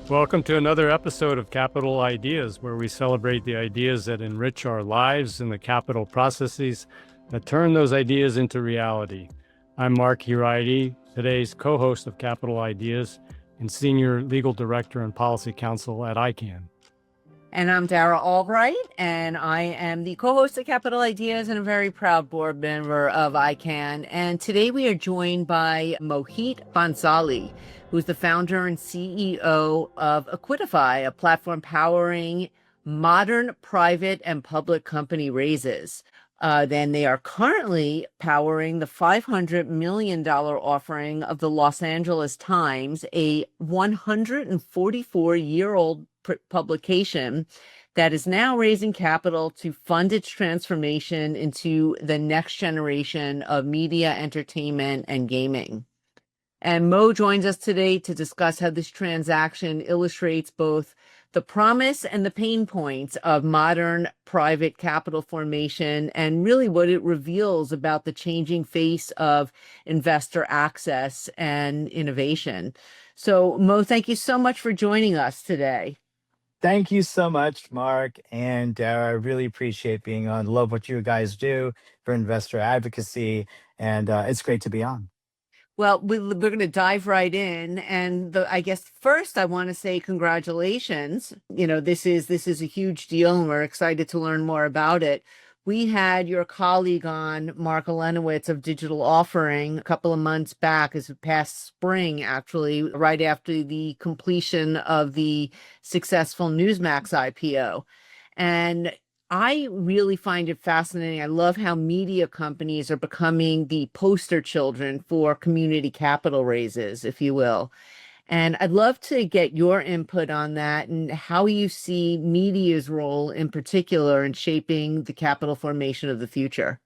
Welcome to another episode of Capital Ideas, where we celebrate the ideas that enrich our lives and the capital processes that turn those ideas into reality. I'm Mark Hiraidi, today's co-host of Capital Ideas and Senior Legal Director and Policy Counsel at ICANN. And I'm Dara Albright, and I am the co-host of Capital Ideas and a very proud board member of ICANN. And today we are joined by Mohit Bhansali, who's the founder and CEO of EquiDeFi, a platform powering modern private and public company raises. Then they are currently powering the $500 million offering of the Los Angeles Times, a 144-year-old publication that is now raising capital to fund its transformation into the next generation of media, entertainment, and gaming. And Mo joins us today to discuss how this transaction illustrates both the promise and the pain points of modern private capital formation and really what it reveals about the changing face of investor access and innovation. So Mo, thank you so much for joining us today. Thank you so much, Mark and Dara. I really appreciate being on. Love what you guys do for investor advocacy, and it's great to be on. Well, we're going to dive right in, and I guess first I want to say congratulations. You know, this is a huge deal, and we're excited to learn more about it. We had your colleague on, Mark Alenowitz of Digital Offering, a couple of months back, as past spring, actually, right after the completion of the successful Newsmax IPO. And I really find it fascinating. I love how media companies are becoming the poster children for community capital raises, if you will. And I'd love to get your input on that and how you see media's role in particular in shaping the capital formation of the future.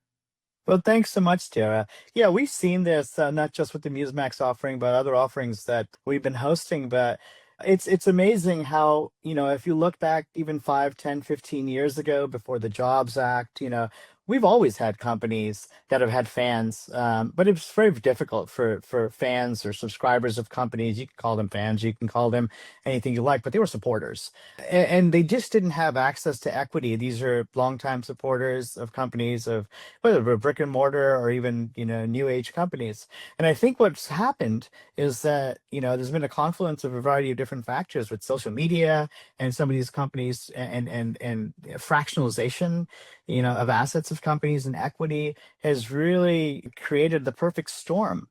Well, thanks so much, Tara. Yeah, we've seen this not just with the Newsmax offering, but other offerings that we've been hosting. But it's amazing how, if you look back even 5, 10, 15 years ago before the Jobs Act, we've always had companies that have had fans, but it's very difficult for fans or subscribers of companies. You can call them fans, you can call them anything you like, but they were supporters. And they just didn't have access to equity. These are longtime supporters of companies, of whether brick and mortar or even, new age companies. And I think what's happened is that, there's been a confluence of a variety of different factors with social media and some of these companies and fractionalization, of assets of companies, and equity has really created the perfect storm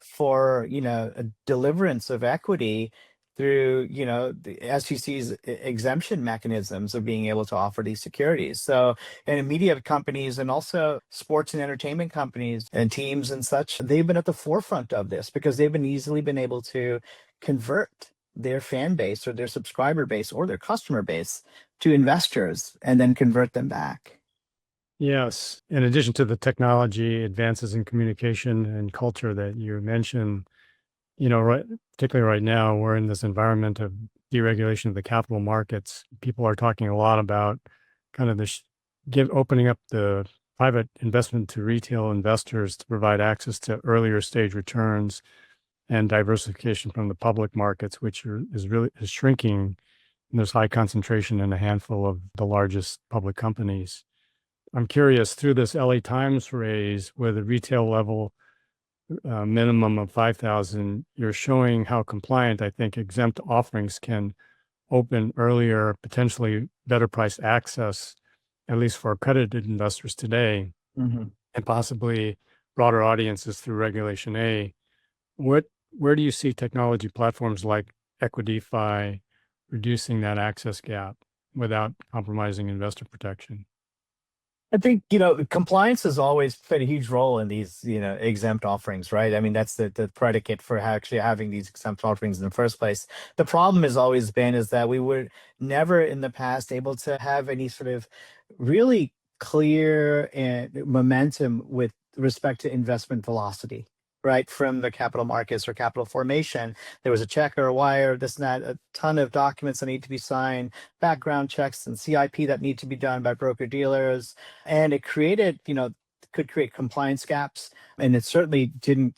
for, a deliverance of equity through, the SEC's exemption mechanisms of being able to offer these securities. So, and media companies and also sports and entertainment companies and teams and such, they've been at the forefront of this because they've been easily been able to convert their fan base or their subscriber base or their customer base to investors and then convert them back. Yes. In addition to the technology advances in communication and culture that you mentioned, particularly right now, we're in this environment of deregulation of the capital markets. People are talking a lot about kind of opening up the private investment to retail investors to provide access to earlier stage returns and diversification from the public markets, which is shrinking. And there's high concentration in a handful of the largest public companies. I'm curious, through this LA Times raise with a retail level minimum of 5,000, you're showing how compliant, I think, exempt offerings can open earlier, potentially better priced access, at least for accredited investors today, and possibly broader audiences through Regulation A. Where do you see technology platforms like EquiDeFi reducing that access gap without compromising investor protection? I think, compliance has always played a huge role in these, exempt offerings, right? I mean, that's the predicate for actually having these exempt offerings in the first place. The problem has always been is that we were never in the past able to have any sort of really clear momentum with respect to investment velocity, right? From the capital markets or capital formation, there was a check or a wire, this and that, a ton of documents that need to be signed, background checks and CIP that need to be done by broker dealers. And it created, could create compliance gaps. And it certainly didn't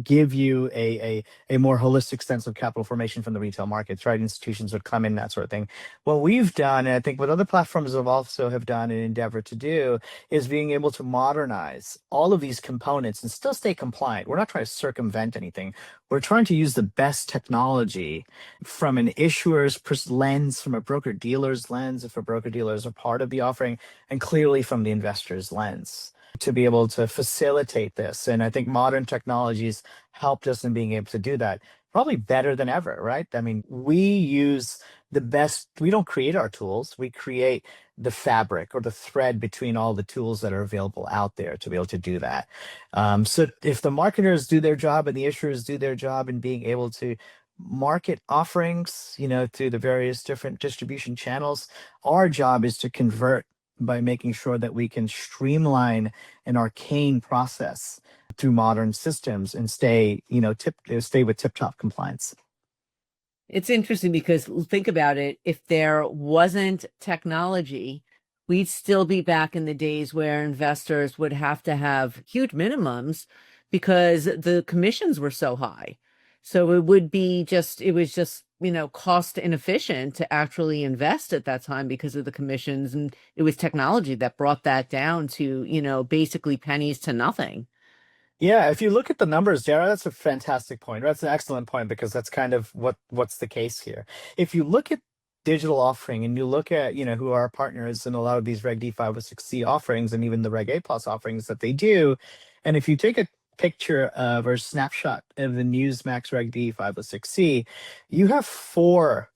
give you a more holistic sense of capital formation from the retail markets, right? Institutions would come in, that sort of thing. What we've done, and I think what other platforms have also have done and endeavor to do, is being able to modernize all of these components and still stay compliant. We're not trying to circumvent anything. We're trying to use the best technology from an issuer's lens, from a broker dealer's lens, if a broker dealer is a part of the offering, and clearly from the investor's lens to be able to facilitate this. And I think modern technologies helped us in being able to do that probably better than ever, right? I mean, we use the best, we don't create our tools, we create the fabric or the thread between all the tools that are available out there to be able to do that. So if the marketers do their job and the issuers do their job in being able to market offerings, through the various different distribution channels, our job is to convert by making sure that we can streamline an arcane process through modern systems and stay with tip-top compliance. It's interesting because think about it. If there wasn't technology, we'd still be back in the days where investors would have to have huge minimums because the commissions were so high. So it was just, cost inefficient to actually invest at that time because of the commissions. And it was technology that brought that down to, basically pennies to nothing. Yeah, if you look at the numbers, Dara, that's a fantastic point. That's an excellent point because that's kind of what's the case here. If you look at digital offering and you look at, who are our partners in a lot of these Reg D 506C offerings and even the Reg A Plus offerings that they do, and if you take a picture of or a snapshot of the Newsmax Reg D 506C, you have four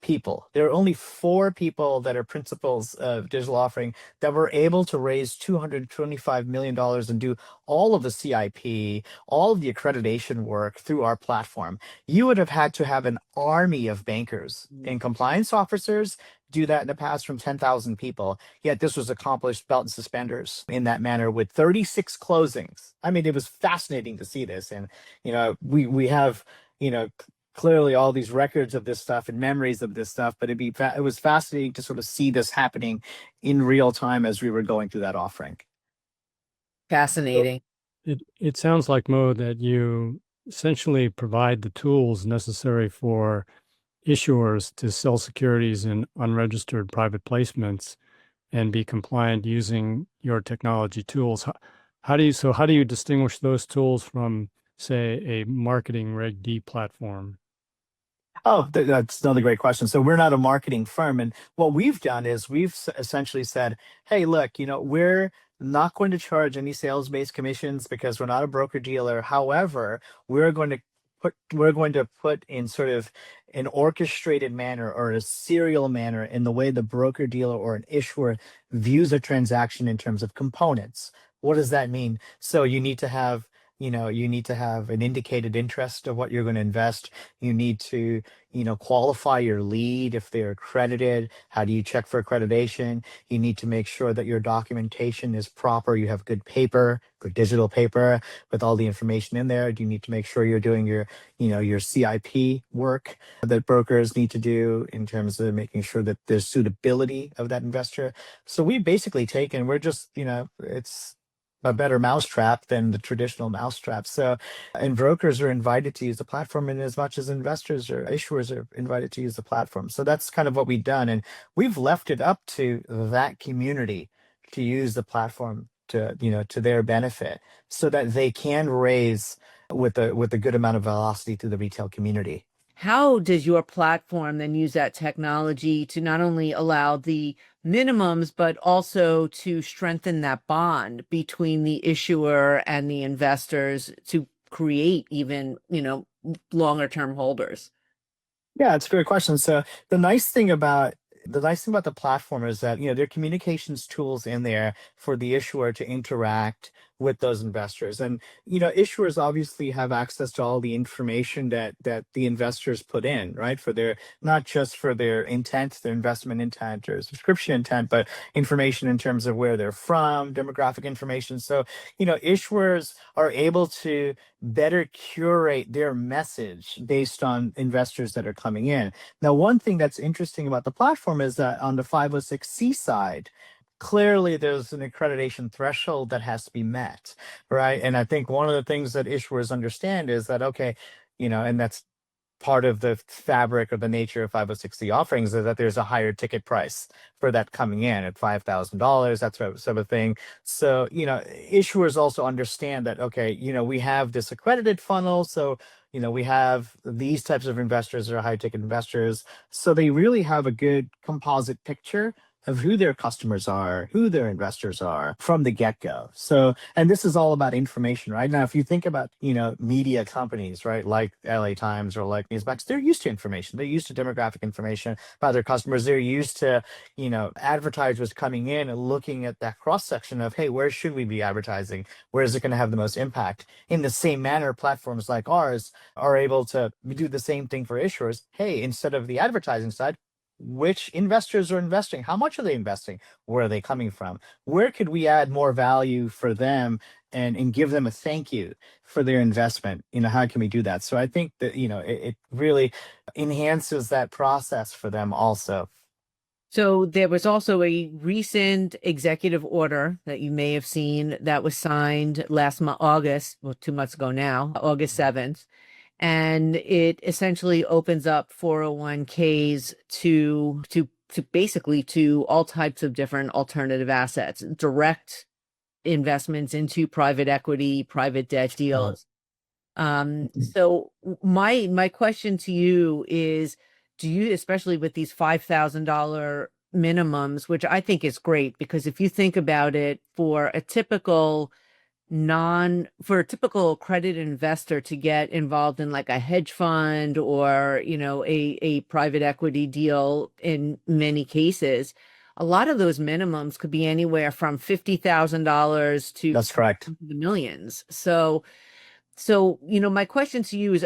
people. There are only four people that are principals of digital offering that were able to raise $225 million and do all of the CIP, all of the accreditation work through our platform. You would have had to have an army of bankers and compliance officers do that in the past from 10,000 people. Yet this was accomplished belt and suspenders in that manner with 36 closings. I mean, it was fascinating to see this. And, we have, clearly all these records of this stuff and memories of this stuff, but it was fascinating to sort of see this happening in real time as we were going through that offering. Fascinating. It sounds like, Mo, that you essentially provide the tools necessary for issuers to sell securities in unregistered private placements and be compliant using your technology tools. How do you distinguish those tools from, say, a marketing Reg D platform? Oh, that's another great question. So we're not a marketing firm. And what we've done is we've essentially said, hey, look, we're not going to charge any sales-based commissions because we're not a broker dealer. However, we're going to put in sort of an orchestrated manner or a serial manner in the way the broker dealer or an issuer views a transaction in terms of components. What does that mean? So you need to have an indicated interest of what you're going to invest. You need to, qualify your lead if they're accredited. How do you check for accreditation? You need to make sure that your documentation is proper. You have good paper, good digital paper with all the information in there. You need to make sure you're doing your CIP work that brokers need to do in terms of making sure that there's suitability of that investor. So we've basically we're just, it's a better mousetrap than the traditional mousetrap. So, and brokers are invited to use the platform in as much as investors or issuers are invited to use the platform. So that's kind of what we've done. And we've left it up to that community to use the platform to their benefit so that they can raise with a good amount of velocity through the retail community. How does your platform then use that technology to not only allow the minimums, but also to strengthen that bond between the issuer and the investors to create even, longer term holders? Yeah, it's a great question. So the nice thing about the platform is that there are communications tools in there for the issuer to interact with those investors, and issuers obviously have access to all the information that the investors put in, right, for their, not just for their intent, their investment intent or subscription intent, but information in terms of where they're from, demographic information. So issuers are able to better curate their message based on investors that are coming in. Now, one thing that's interesting about the platform is that on the 506C side, clearly there's an accreditation threshold that has to be met, right? And I think one of the things that issuers understand is that, okay, and that's part of the fabric or the nature of 506C offerings, is that there's a higher ticket price for that coming in at $5,000, that sort of thing. So, issuers also understand that, okay, we have this accredited funnel. So, we have these types of investors that are high ticket investors. So they really have a good composite picture of who their customers are, who their investors are from the get-go. So, and this is all about information, right? Now, if you think about, media companies, right, like LA Times or like Newsmax, they're used to information. They're used to demographic information about their customers. They're used to, advertisers coming in and looking at that cross-section of, hey, where should we be advertising? Where is it going to have the most impact? In the same manner, platforms like ours are able to do the same thing for issuers. Hey, instead of the advertising side, which investors are investing, how much are they investing, where are they coming from, where could we add more value for them, and give them a thank you for their investment, how can we do that? So I think that it really enhances that process for them also. So there was also a recent executive order that you may have seen that was signed last month, August, well, 2 months ago now, August 7th. And it essentially opens up 401ks to basically to all types of different alternative assets, direct investments into private equity, private debt deals. So my question to you is, do you, especially with these $5,000 minimums, which I think is great, because if you think about it, for a typical accredited investor to get involved in like a hedge fund or, a private equity deal, in many cases, a lot of those minimums could be anywhere from $50,000 to That's correct. the millions. So, my question to you is,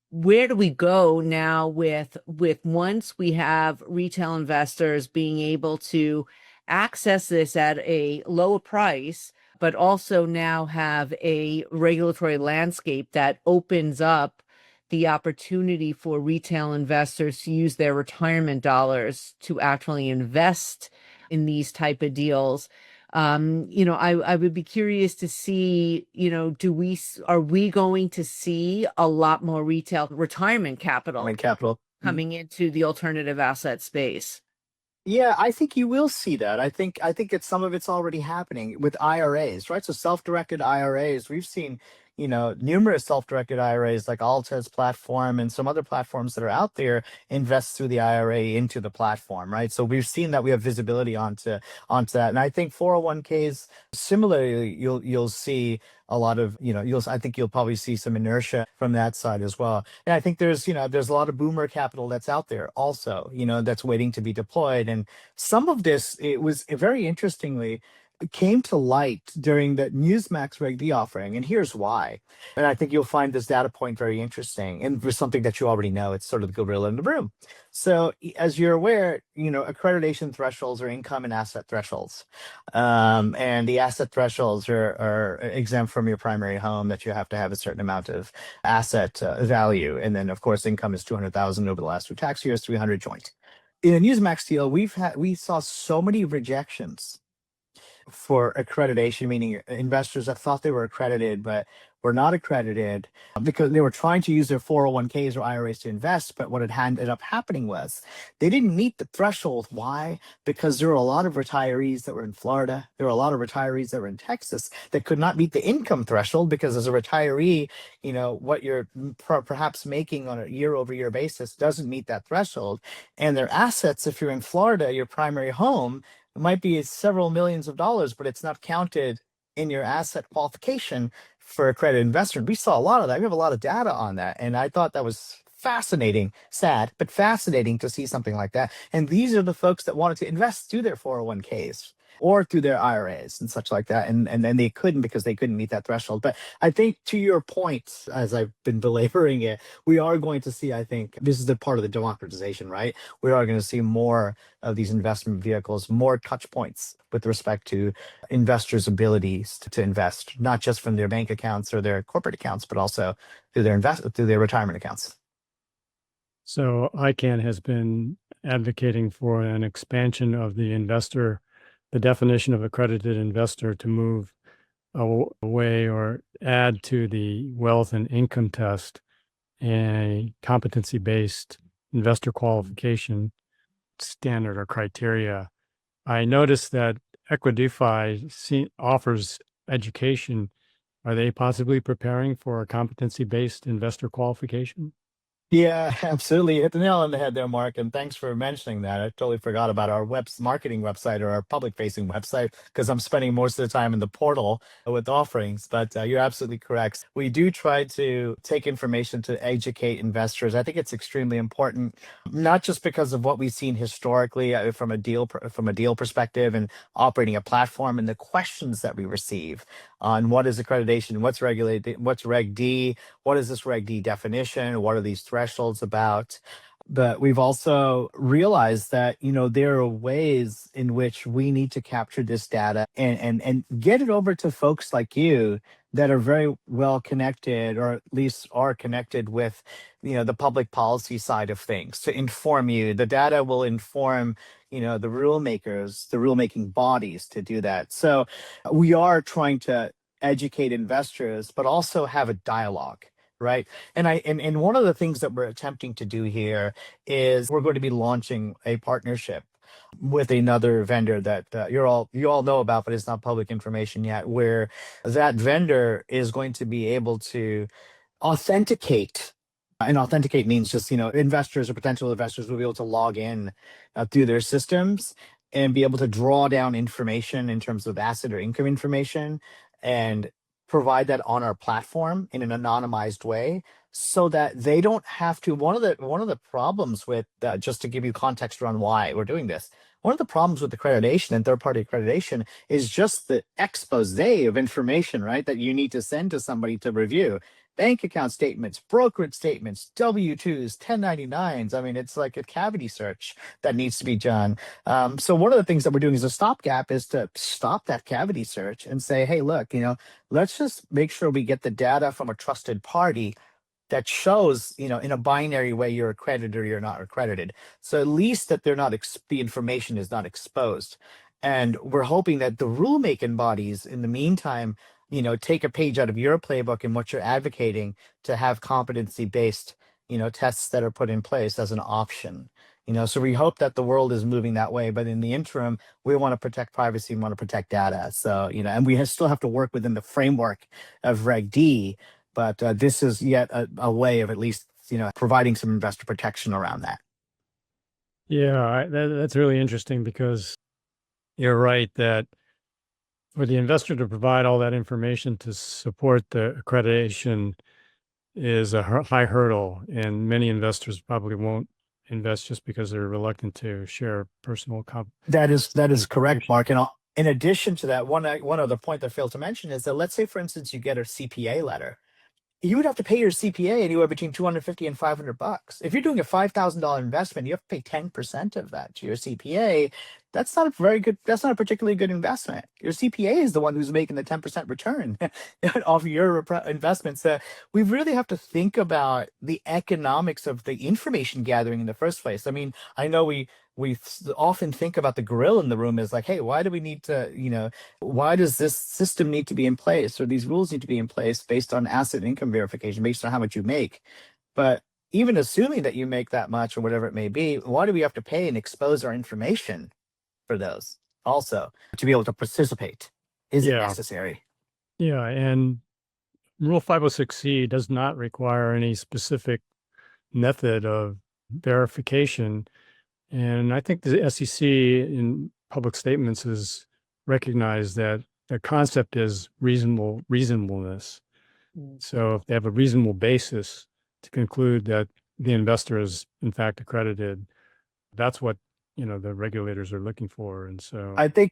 where do we go now with once we have retail investors being able to access this at a lower price, but also now have a regulatory landscape that opens up the opportunity for retail investors to use their retirement dollars to actually invest in these type of deals? I would be curious to see, are we going to see a lot more retail retirement capital coming into the alternative asset space? Yeah, I think you will see that. I think some of it's already happening with IRAs, right? So self-directed IRAs, we've seen, numerous self-directed IRAs like Alta's platform and some other platforms that are out there invest through the IRA into the platform, right? So we've seen that we have visibility onto that. And I think 401ks, similarly, you'll see a lot of, I think you'll probably see some inertia from that side as well. And I think there's a lot of boomer capital that's out there also, that's waiting to be deployed. And some of this, it was very interestingly, came to light during the Newsmax Reg D offering. And here's why. And I think you'll find this data point very interesting. And for something that you already know, it's sort of the gorilla in the room. So as you're aware, accreditation thresholds are income and asset thresholds. And the asset thresholds are exempt from your primary home, that you have to have a certain amount of asset value. And then, of course, income is 200,000 over the last 2 tax years, 300 joint. In a Newsmax deal, we saw so many rejections for accreditation, meaning investors that thought they were accredited but were not accredited because they were trying to use their 401ks or IRAs to invest. But what had ended up happening was they didn't meet the threshold. Why? Because there were a lot of retirees that were in Florida. There were a lot of retirees that were in Texas that could not meet the income threshold, because as a retiree, what you're perhaps making on a year-over-year basis doesn't meet that threshold. And their assets, if you're in Florida, your primary home, it might be several millions of dollars, but it's not counted in your asset qualification for accredited investor. We saw a lot of that. We have a lot of data on that. And I thought that was fascinating, sad, but fascinating to see something like that. And these are the folks that wanted to invest through their 401ks or through their IRAs and such like that. And then they couldn't because they couldn't meet that threshold. But I think, to your point, as I've been belaboring it, we are going to see, I think this is the part of the democratization, right? We are going to see more of these investment vehicles, more touch points with respect to investors' abilities to invest, not just from their bank accounts or their corporate accounts, but also through their retirement accounts. So ICANN has been advocating for an expansion of the the definition of accredited investor to move away or add to the wealth and income test a competency-based investor qualification standard or criteria. I noticed that EquiDeFi offers education. Are they possibly preparing for a competency-based investor qualification? Yeah, absolutely. You hit the nail on the head there, Mark. And thanks for mentioning that. I totally forgot about our marketing website or our public-facing website because I'm spending most of the time in the portal with offerings. But you're absolutely correct. We do try to take information to educate investors. I think it's extremely important, not just because of what we've seen historically from a deal perspective and operating a platform and the questions that we receive on what is accreditation, what's regulated, what's Reg D, what is this Reg D definition, what are these thresholds about. But we've also realized that, there are ways in which we need to capture this data and get it over to folks like you that are very well connected, or at least are connected with, the public policy side of things to inform you. The data will inform, the rule making bodies to do that. So we are trying to educate investors, but also have a dialogue, right? And one of the things that we're attempting to do here is we're going to be launching a partnership with another vendor that you all know about, but it's not public information yet, where that vendor is going to be able to authenticate. And authenticate means just, investors or potential investors will be able to log in through their systems and be able to draw down information in terms of asset or income information and provide that on our platform in an anonymized way so that they don't have to. One of the problems with just to give you context around why we're doing this, one of the problems with accreditation and third-party accreditation is just the expose of information, right, that you need to send to somebody to review. Bank account statements, brokerage statements, W-2s, 1099s. I mean, it's like a cavity search that needs to be done. So one of the things that we're doing as a stopgap is to stop that cavity search and say, hey, look, let's just make sure we get the data from a trusted party that shows, in a binary way, you're accredited or you're not accredited. So at least that the information is not exposed. And we're hoping that the rulemaking bodies in the meantime, take a page out of your playbook and what you're advocating to have competency-based, tests that are put in place as an option. So we hope that the world is moving that way, but in the interim, we want to protect privacy and want to protect data. So, and we still have to work within the framework of Reg D, but this is yet a way of at least, providing some investor protection around that. Yeah, that's really interesting because you're right that for the investor to provide all that information to support the accreditation is a high hurdle, and many investors probably won't invest just because they're reluctant to share personal That is correct, information. Mark. And in addition to that, one other point that I failed to mention is that, let's say, for instance, you get a CPA letter. You would have to pay your CPA anywhere between $250 and $500. If you're doing a $5,000 investment, you have to pay 10% of that to your CPA. That's not a particularly good investment. Your CPA is the one who's making the 10% return off of your investment. So we really have to think about the economics of the information gathering in the first place. I mean, I know we often think about the gorilla in the room as like, hey, why do we need to, why does this system need to be in place, or these rules need to be in place based on asset income verification, based on how much you make? But even assuming that you make that much or whatever it may be, why do we have to pay and expose our information for those also to be able to participate? Is it Yeah, necessary? yeah, and Rule 506C does not require any specific method of verification. And I think the SEC in public statements has recognized that the concept is reasonableness. So if they have a reasonable basis to conclude that the investor is in fact accredited, that's what the regulators are looking for. And so I think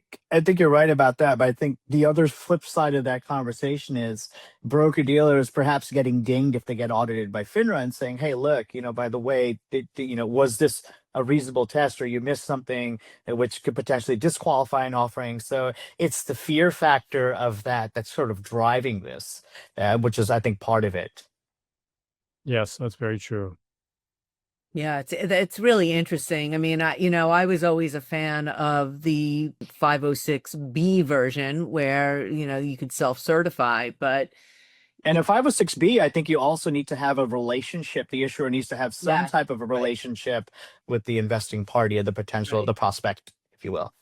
you're right about that, but I think the other flip side of that conversation is broker dealers perhaps getting dinged if they get audited by FINRA and saying, "Hey, look, by the way, was this a reasonable test, or you missed something which could potentially disqualify an offering?" So it's the fear factor of that that's sort of driving this, which is, I think, part of it. yes, that's very true. Yeah, it's really interesting. I mean, I was always a fan of the 506B version where, you could self-certify, but And if 506B, I think you also need to have a relationship. The issuer needs to have some yeah, type of a right, relationship with the investing party or the potential, right, the prospect, if you will.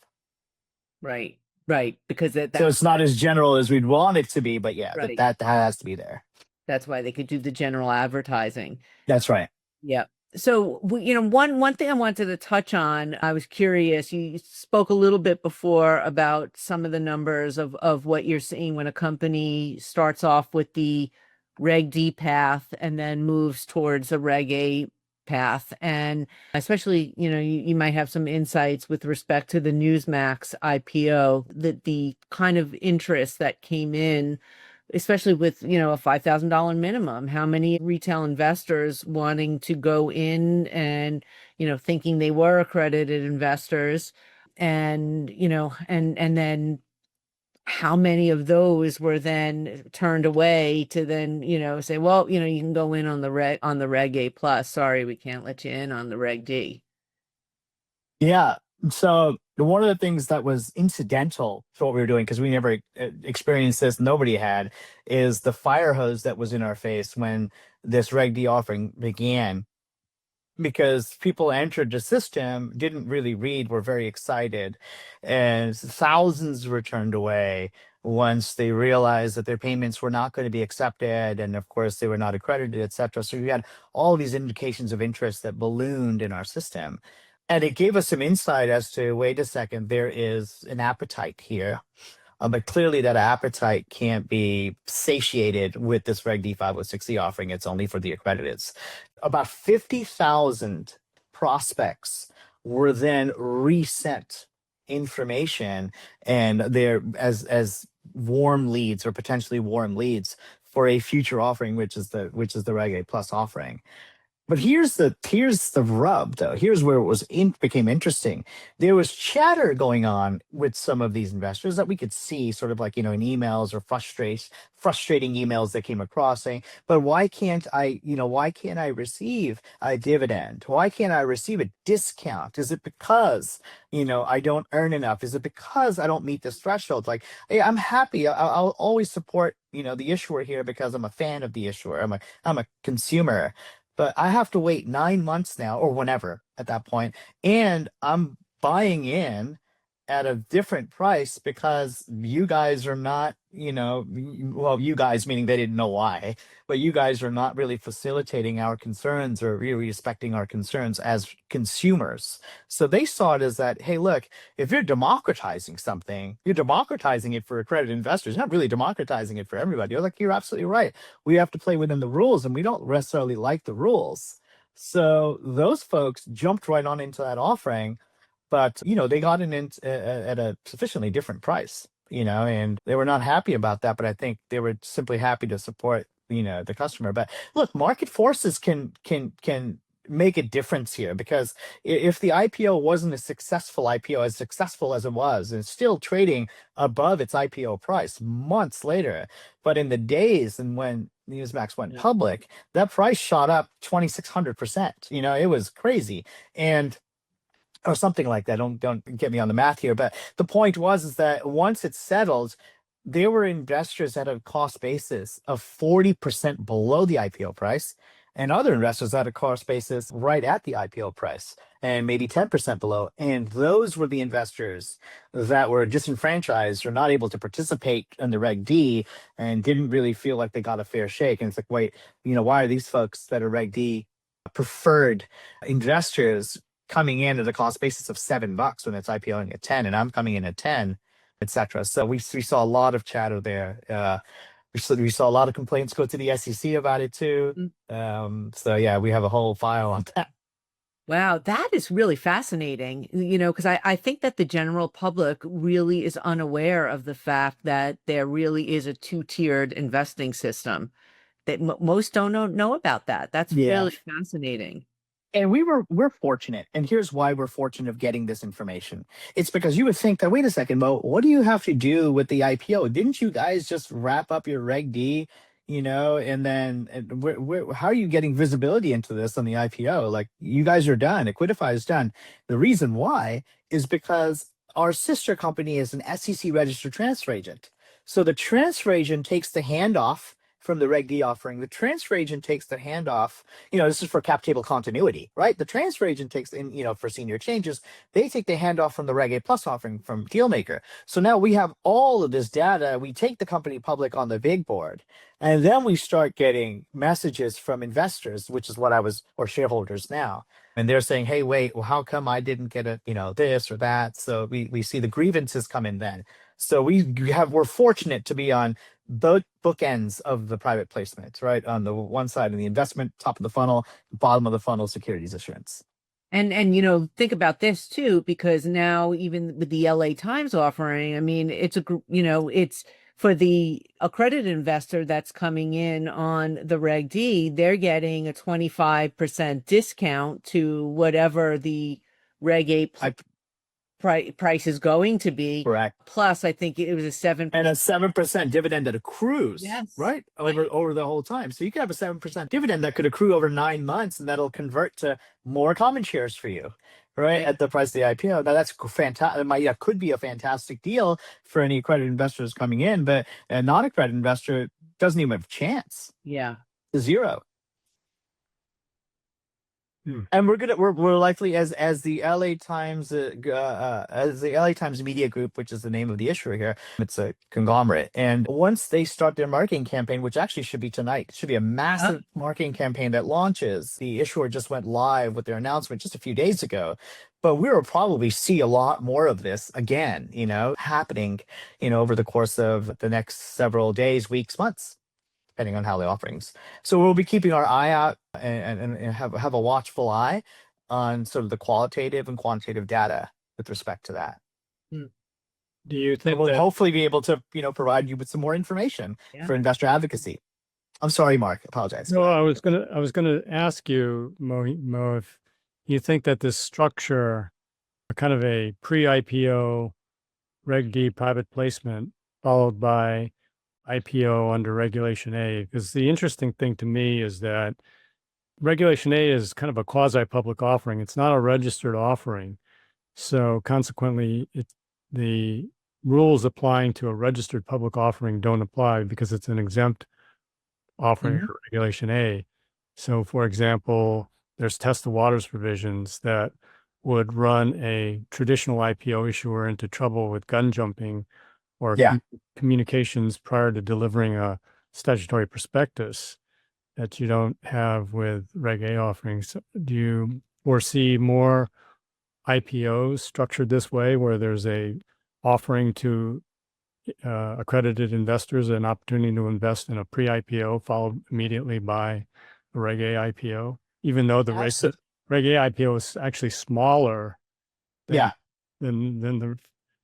right, right, because So it's not as general as we'd want it to be, but yeah, right. that has to be there. That's why they could do the general advertising. That's right. Yeah. So, one thing I wanted to touch on, I was curious, you spoke a little bit before about some of the numbers of what you're seeing when a company starts off with the Reg D path and then moves towards a Reg A path. And especially, you might have some insights with respect to the Newsmax IPO, that the kind of interest that came in, especially with, a $5,000 minimum. How many retail investors wanting to go in and, thinking they were accredited investors, and, and then how many of those were then turned away to then, say, well, you can go in on the Reg A plus. Sorry, we can't let you in on the Reg D. Yeah. So one of the things that was incidental to what we were doing, because we never experienced this, nobody had, is the fire hose that was in our face when this Reg D offering began. Because people entered the system, didn't really read, were very excited, and thousands were turned away once they realized that their payments were not going to be accepted, and of course they were not accredited, etc. So we had all these indications of interest that ballooned in our system, and it gave us some insight as to, wait a second, there is an appetite here. But clearly that appetite can't be satiated with this Reg D 506C offering. It's only for the accrediteds. About 50,000 prospects were then resent information, and they're as warm leads or potentially warm leads for a future offering, which is the Reg A plus offering. But here's the rub, though. Here's where became interesting. There was chatter going on with some of these investors that we could see, sort of like, in emails or frustrating emails that came across saying, "But why can't I receive a dividend? Why can't I receive a discount? Is it because I don't earn enough? Is it because I don't meet this threshold? Like, hey, I'm happy. I'll always support the issuer here because I'm a fan of the issuer. I'm a consumer." But I have to wait 9 months now, or whenever at that point, and I'm buying in at a different price because you guys are not, well, you guys meaning they didn't know why, but you guys are not really facilitating our concerns or really respecting our concerns as consumers. So they saw it as that, hey, look, if you're democratizing something, you're democratizing it for accredited investors, not really democratizing it for everybody. You're absolutely right. We have to play within the rules, and we don't necessarily like the rules. So those folks jumped right on into that offering, but they got in at a sufficiently different price, and they were not happy about that. But I think they were simply happy to support the customer. But look, market forces can make a difference here, because if the IPO wasn't a successful IPO, as successful as it was, and it's still trading above its IPO price months later, but in the days and when Newsmax went Yeah. public, that price shot up 2,600%. It was crazy. And or something like that. Don't get me on the math here, but the point was is that once it settled, there were investors at a cost basis of 40% below the IPO price, and other investors at a cost basis right at the IPO price, and maybe 10% below. And those were the investors that were disenfranchised or not able to participate in the Reg D and didn't really feel like they got a fair shake. And it's like, wait, why are these folks that are Reg D preferred investors coming in at a cost basis of $7 when it's IPOing at 10, and I'm coming in at 10, etc. So we saw a lot of chatter there. We saw a lot of complaints go to the SEC about it too. So yeah, we have a whole file on that. Wow, that is really fascinating, because I think that the general public really is unaware of the fact that there really is a two-tiered investing system, that most don't know about that. That's Yeah. really fascinating. And we're fortunate, and here's why we're fortunate of getting this information. It's because you would think that, wait a second, Mo, what do you have to do with the IPO? Didn't you guys just wrap up your Reg D and then how are you getting visibility into this on the IPO? Like, you guys are done. EquiDeFi is done. The reason why is because our sister company is an SEC registered transfer agent. So the transfer agent takes the handoff from the Reg D offering. The transfer agent takes the handoff. This is for cap table continuity, right? The transfer agent takes in, for senior changes, they take the handoff from the Reg A Plus offering from Dealmaker. So now we have all of this data. We take the company public on the big board, and then we start getting messages from investors, which is or shareholders now. And they're saying, hey, wait, well, how come I didn't get this or that? So we see the grievances come in then. So we're fortunate to be on both bookends of the private placement, right? On the one side of the investment, top of the funnel, bottom of the funnel, securities issuance. And think about this too, because now even with the LA Times offering, I mean, it's it's for the accredited investor that's coming in on the Reg D, they're getting a 25% discount to whatever the Reg A price is going to be. Correct. Plus, I think it was a 7% and a 7% dividend that accrues, yes, right? Over the whole time. So you could have a 7% dividend that could accrue over 9 months, and that'll convert to more common shares for you, right? At the price of the IPO. Now that's fantastic. Could be a fantastic deal for any accredited investors coming in, but a non-accredited investor doesn't even have a chance. Yeah. Zero. And we're likely as the LA Times Media Group, which is the name of the issuer here. It's a conglomerate, and once they start their marketing campaign, which actually should be tonight, it should be a massive marketing campaign that launches. The issuer just went live with their announcement just a few days ago, but we will probably see a lot more of this again, happening, over the course of the next several days, weeks, months, depending on how the offerings. So we'll be keeping our eye out and have a watchful eye on sort of the qualitative and quantitative data with respect to that. Do you think we'll hopefully be able to, provide you with some more information for investor advocacy? I'm sorry, Mark. Apologize. No, I was gonna ask you, Mo, if you think that this structure, kind of a pre-IPO Reg D private placement followed by IPO under Regulation A, because the interesting thing to me is that Regulation A is kind of a quasi-public offering. It's not a registered offering. So consequently, the rules applying to a registered public offering don't apply because it's an exempt offering for Regulation A. So for example, there's test the waters provisions that would run a traditional IPO issuer into trouble with gun jumping or communications prior to delivering a statutory prospectus that you don't have with Reg A offerings. Do you foresee more IPOs structured this way, where there's a offering to accredited investors an opportunity to invest in a pre-IPO followed immediately by a Reg A IPO, even though the Reg A IPO is actually smaller than the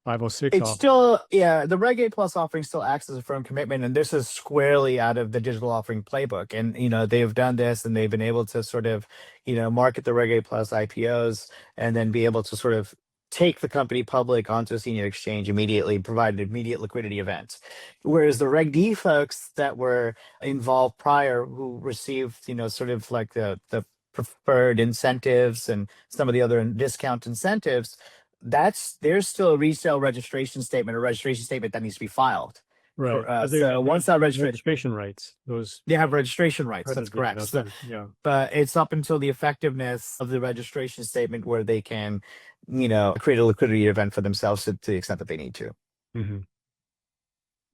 506 it's still the Reg A Plus offering still acts as a firm commitment, and this is squarely out of the digital offering playbook. And they've done this, and they've been able to sort of market the Reg A Plus IPOs, and then be able to sort of take the company public onto a senior exchange immediately, provide an immediate liquidity event. Whereas the Reg D folks that were involved prior, who received sort of like the preferred incentives and some of the other discount incentives, there's still a resale registration statement or registration statement that needs to be filed. Right. So once that registration rights, they have registration rights. That's correct. So, but it's up until the effectiveness of the registration statement where they can, create a liquidity event for themselves to the extent that they need to.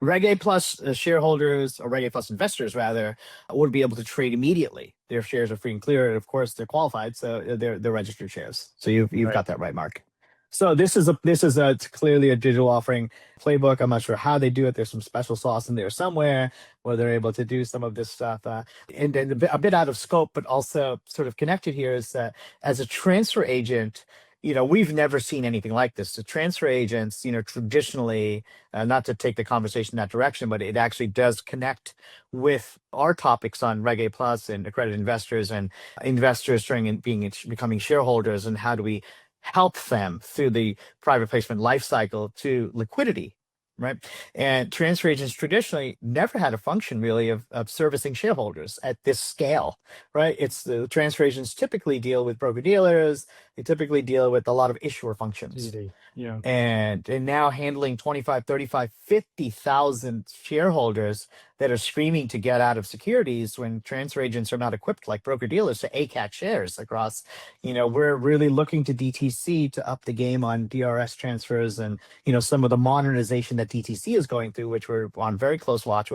Reg A Plus shareholders, or Reg A Plus investors rather, would be able to trade immediately. Their shares are free and clear, and of course they're qualified, so they're registered shares. So you've got that right, Mark. So this is it's clearly a digital offering playbook. I'm not sure how they do it. There's some special sauce in there somewhere where they're able to do some of this stuff. And then a bit out of scope, but also sort of connected here is that as a transfer agent, we've never seen anything like this. The transfer agents, traditionally, not to take the conversation in that direction, but it actually does connect with our topics on Reg A Plus and accredited investors and investors becoming shareholders, and how do we help them through the private placement life cycle to liquidity, right? And transfer agents traditionally never had a function really of servicing shareholders at this scale, right? It's the transfer agents typically deal with broker dealers. They typically deal with a lot of issuer functions. CD. Yeah. And now handling 25, 35, 50,000 shareholders that are screaming to get out of securities when transfer agents are not equipped like broker dealers to ACAT shares across. We're really looking to DTC to up the game on DRS transfers and, some of the modernization that DTC is going through, which we're on very close watch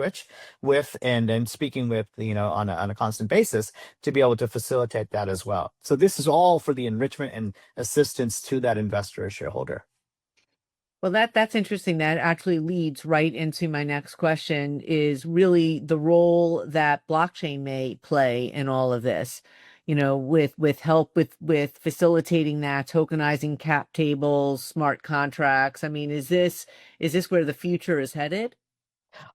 with and speaking with, on a constant basis to be able to facilitate that as well. So this is all for the enrichment and assistance to that investor or shareholder. Well, that's interesting. That actually leads right into my next question, is really the role that blockchain may play in all of this, with help with facilitating that, tokenizing cap tables, smart contracts. I mean, is this where the future is headed?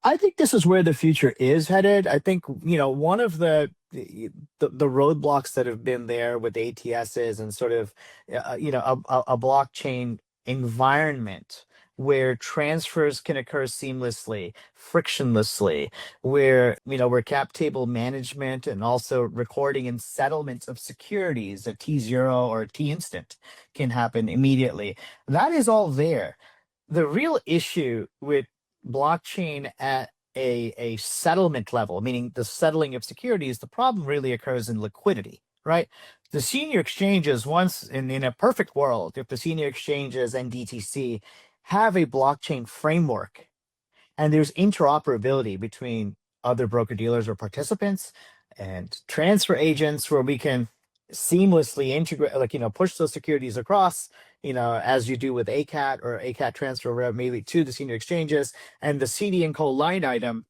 I think this is where the future is headed. I think, one of the roadblocks that have been there with ATSs and sort of, a blockchain environment where transfers can occur seamlessly, frictionlessly, where cap table management and also recording and settlement of securities at T0 or T instant can happen immediately. That is all there. The real issue with blockchain at a settlement level, meaning the settling of securities, the problem really occurs in liquidity, right? The senior exchanges, once in a perfect world, if the senior exchanges and DTC have a blockchain framework and there's interoperability between other broker dealers or participants and transfer agents where we can seamlessly integrate, push those securities across, as you do with ACAT or ACAT transfer maybe to the senior exchanges, and the CD and co line item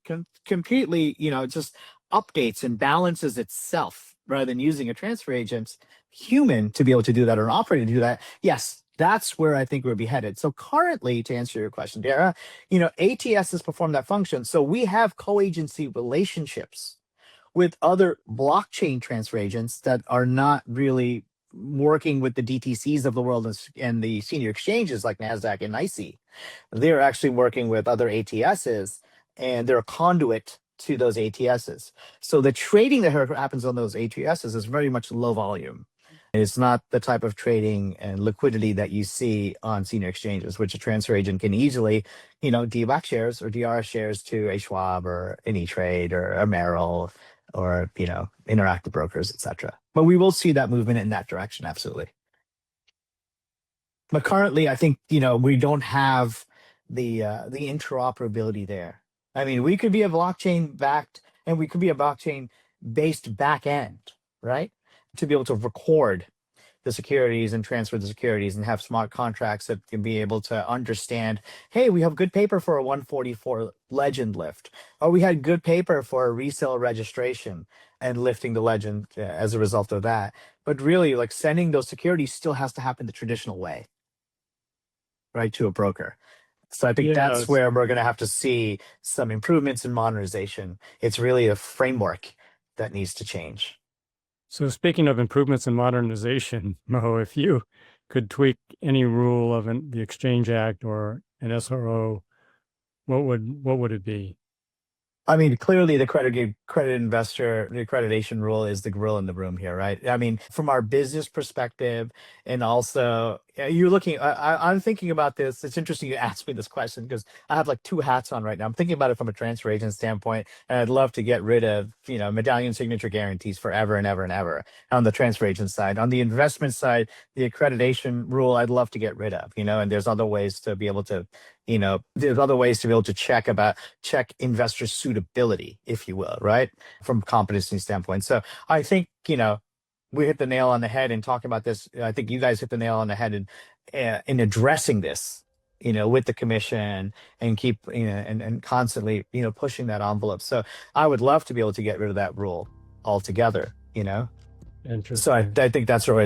completely, just updates and balances itself rather than using a transfer agent human to be able to do that or an operator to do that. Yes, that's where I think we'll be headed. So currently, to answer your question, Dara, ATSs perform that function. So we have co-agency relationships with other blockchain transfer agents that are not really working with the DTCs of the world and the senior exchanges like NASDAQ and NYSE. They're actually working with other ATSs, and they're a conduit to those ATSs. So the trading that happens on those ATSs is very much low volume. It's not the type of trading and liquidity that you see on senior exchanges, which a transfer agent can easily, DBAC shares or DRS shares to a Schwab or an E-Trade or a Merrill or, interactive brokers, etc. But we will see that movement in that direction, absolutely. But currently, I think, we don't have the interoperability there. I mean, we could be a blockchain backed and we could be a blockchain based back end, right? To be able to record the securities and transfer the securities and have smart contracts that can be able to understand, hey, we have good paper for a 144 legend lift, or we had good paper for a resale registration and lifting the legend as a result of that. But really, sending those securities still has to happen the traditional way, right, to a broker. So I think that's where we're going to have to see some improvements in modernization. It's really a framework that needs to change. So speaking of improvements in modernization, Mo, if you could tweak any rule of the Exchange Act or an SRO, what would it be? I mean, clearly the credit investor, the accreditation rule is the gorilla in the room here, right? I mean, from our business perspective, and also you're looking, I'm thinking about this. It's interesting you asked me this question because I have two hats on right now. I'm thinking about it from a transfer agent standpoint, and I'd love to get rid of, medallion signature guarantees forever and ever and ever on the transfer agent side. On the investment side, the accreditation rule, I'd love to get rid of, and there's other ways to be able to, there's other ways to be able to check investor suitability, if you will, right? From a competency standpoint. So I think, we hit the nail on the head in talking about this. I think you guys hit the nail on the head in addressing this, with the commission and keep, and constantly, pushing that envelope. So I would love to be able to get rid of that rule altogether, So I think that's where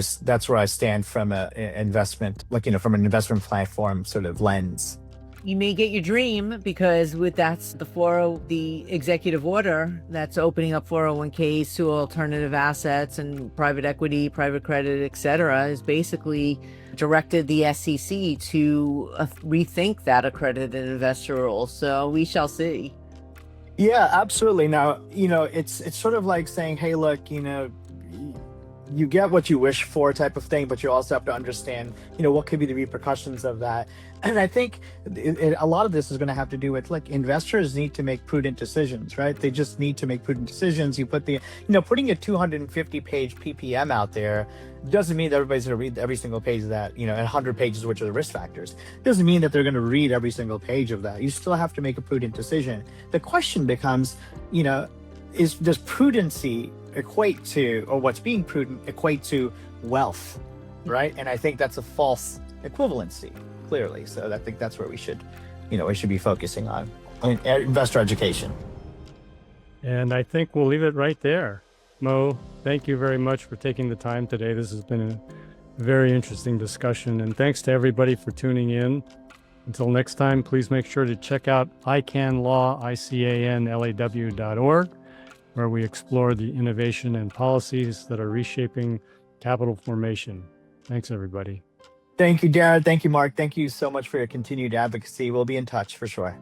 I stand from an investment, from an investment platform sort of lens. You may get your dream, because with that's the executive order that's opening up 401ks to alternative assets and private equity, private credit, et cetera, is basically directed the SEC to rethink that accredited investor rule. So we shall see. Yeah, absolutely. Now, it's sort of like saying, hey, look, you get what you wish for type of thing, but you also have to understand, what could be the repercussions of that. And I think a lot of this is going to have to do with, like, investors need to make prudent decisions, right? They just need to make prudent decisions. You put putting a 250-page PPM out there doesn't mean that everybody's going to read every single page of that, and 100 pages, which are the risk factors. Doesn't mean that they're going to read every single page of that. You still have to make a prudent decision. The question becomes, does prudency equate to, or what's being prudent equate to wealth, right? And I think that's a false equivalency, clearly. So I think that's where we should be focusing on investor education. And I think we'll leave it right there. Mo, thank you very much for taking the time today. This has been a very interesting discussion, and thanks to everybody for tuning in. Until next time, please make sure to check out icanlaw.org, where we explore the innovation and policies that are reshaping capital formation. Thanks, everybody. Thank you, Jared. Thank you, Mark. Thank you so much for your continued advocacy. We'll be in touch for sure.